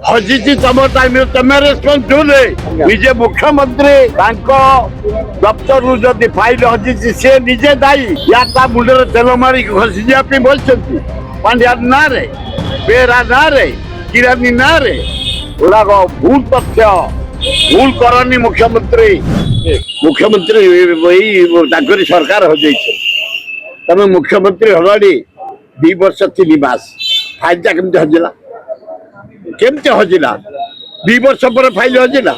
हजिची तम टाइम तुम रेस्पन्स दे निजे मुख्यमंत्री दफ्तर जदि फाइल हजिची सी निजे दायी या मुंडे तेल मारिक घसी जावाई बोलते पांड्या ना रे बेरा ना रे किरानी ना रे गुड़ाक भूल तथ्य भूल करनी मुख्यमंत्री सरकार हजे तमे मुख्यमंत्री हलाड़ी 2 वर्ष 3 मास फाइलटा केमती हजिला केमती हजिला 2 वर्ष पर फाइल हजिला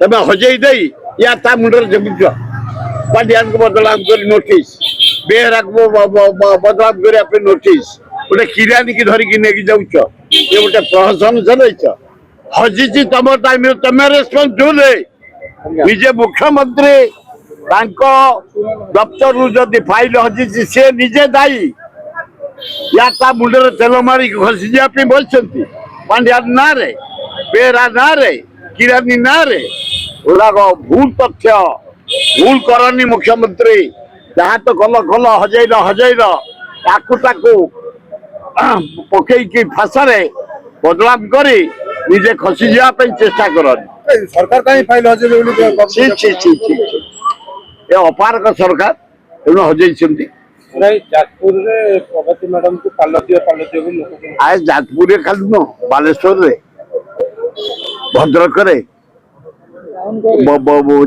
तमे हजे दे या ता मुंडर जमुच पांड्यान को बदलाव कर नोटिस बेहरा को बदलाव कर नोटिस गोटे किरानी की धरिकी नहीं जाऊच ये गोटे प्रहसन चलैच हजिची तम टाइम तुम रेस्पन्स दे निजे मुख्यमंत्री दफ्तर जदि फाइल हजिची सी निजे दायी या मुंडे तेल मारिक घसी जावाई बोलते पांड्या ना रे बेरा ना रे किरानी ना रे गुड़ाक भूल तथ्य भूल करनी मुख्यमंत्री जहाँ तो गल गल हजेल हजेल पकईकी फाशे बदलाव करी निजे खसी जावाई चेष्टा करनी सरकार कहीं फाइल हजे ये अपारक सरकार तेणु हजे जाजपुर प्रगति मैडम को पाल दियो आए जाजपुर खाली न बालेश्वर भद्रक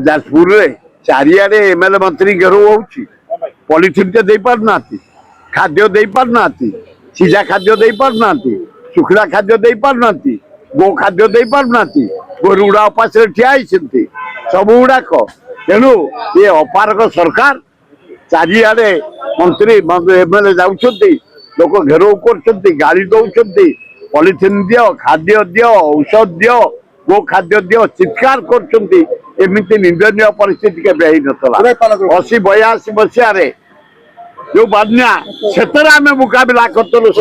जाजपुर चारिआडे एमएलए मंत्री घेर पॉलिथिन टे दे पारना खाद्य दे पारना सीझा खाद्य दे पारना शुखला खाद्य दे पारना गो खाद्य दे पारना गोरु गुड़ा उपास ठिया सब गुड़ाक तेणु ये अपारक सरकार चारिआडे मंत्री एमएलए जाऊँच लोक घेराव कर गाड़ी दौरान पॉलिथिन दियो खाद्य दियो औषध दियो गो खाद्य दियो चित्कार करमती निंदनीय परिस्थिति के 80-82 मसीह जो बन्या से मुकाबला करते